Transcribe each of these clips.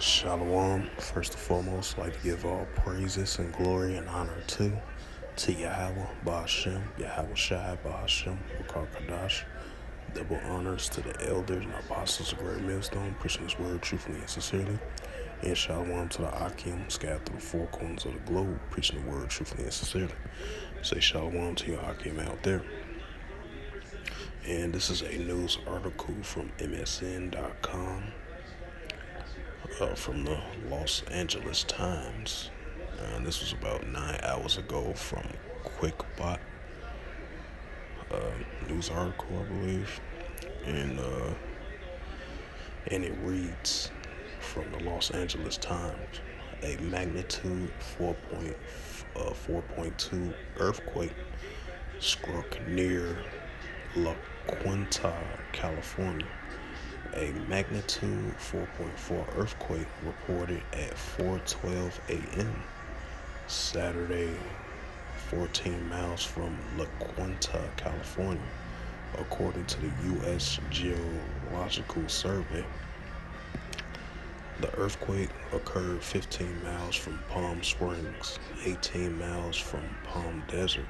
Shalom. First and foremost, I'd like to give all praises and glory and honor to Yahweh, Ba'ashem, Yahweh Shai, Ba'ashem, Wakar Kadash. Double honors to the elders and apostles of Great Millstone, preaching His word truthfully and sincerely. And shalom to the Akim, scattered through the four corners of the globe, preaching the word truthfully and sincerely. Say shalom to your Akim out there. And this is a news article from MSN.com. From the Los Angeles Times. This was about 9 hours ago from QuickBot news article, I believe, and it reads from the Los Angeles Times: a magnitude 4.2 earthquake struck near La Quinta, California. A magnitude 4.4 earthquake reported at 4:12 a.m. Saturday, 14 miles from La Quinta, California, according to the U.S. Geological Survey. The earthquake occurred 15 miles from Palm Springs, 18 miles from Palm Desert,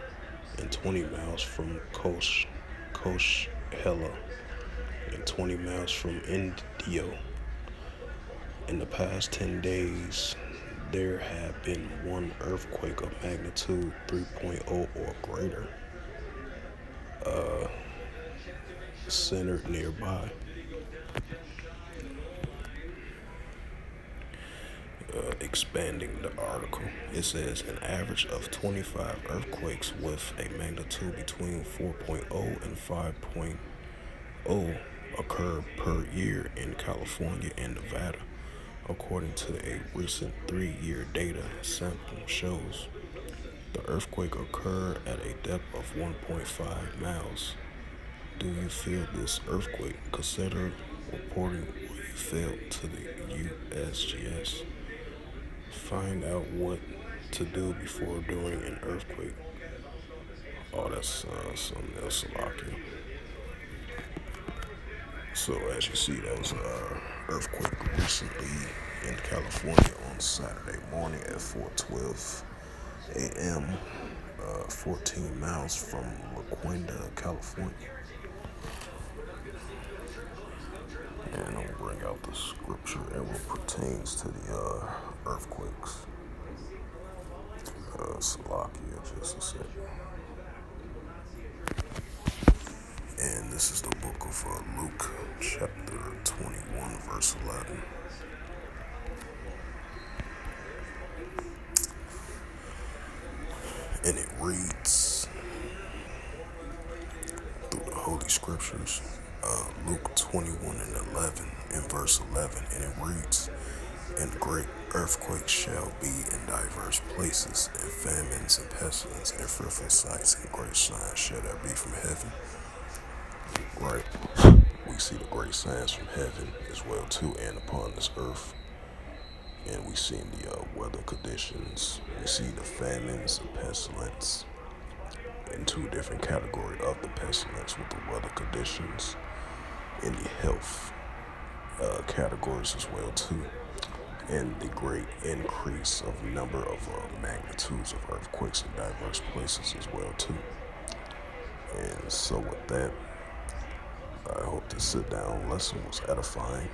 and 20 miles from Coachella, and 20 miles from Indio. In the past 10 days, there have been one earthquake of magnitude 3.0 or greater centered nearby. Expanding the article, it says an average of 25 earthquakes with a magnitude between 4.0 and 5.0 occur per year in California and Nevada, according to a recent 3-year data sample shows. The earthquake occurred at a depth of 1.5 miles. Do you feel this earthquake? Consider reporting what you felt to the USGS. Find out what to do before during an earthquake. Oh, that's something else, Salakia. So as you see, that was an earthquake recently in California on Saturday morning at 4:12 a.m. 14 miles from La Quinta, California. And I'll bring out the scripture and what pertains to the earthquakes. Salakia, just a second. And this is the book of Luke, chapter 21, verse 11. And it reads through the Holy Scriptures, Luke 21 and 11, in verse 11, and it reads, and great earthquakes shall be in diverse places, and famines and pestilence and fearful sights and great signs shall there be from heaven. Right. We see the great signs from heaven as well too, and upon this earth. And we see the weather conditions. We see the famines and pestilence in two different categories of the pestilence, with the weather conditions and the health categories as well too, and the great increase of number of magnitudes of earthquakes in diverse places as well too. And so with that, I hope this sit-down lesson was edifying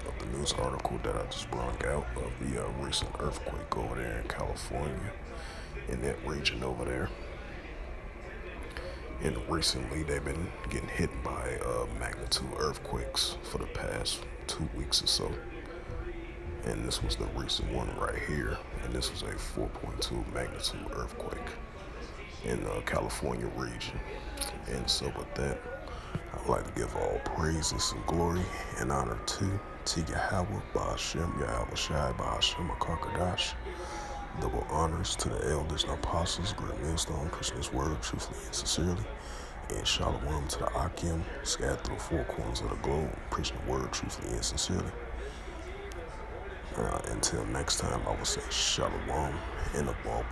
of the news article that I just brought out of the recent earthquake over there in California, in that region over there. And recently they've been getting hit by magnitude earthquakes for the past 2 weeks or so. And this was the recent one right here. And this was a 4.2 magnitude earthquake in the California region. And so with that, I'd like to give all praises and glory and honor to Yahweh, Ba'ashem, Yahweh Shai, Ba'ashem, Akakadash. Double honors to the elders and apostles, Great Millstone, preaching His word truthfully and sincerely. And shalom to the Akim, scattered through the four corners of the globe, preaching the word truthfully and sincerely. Until next time, I will say shalom and a ball.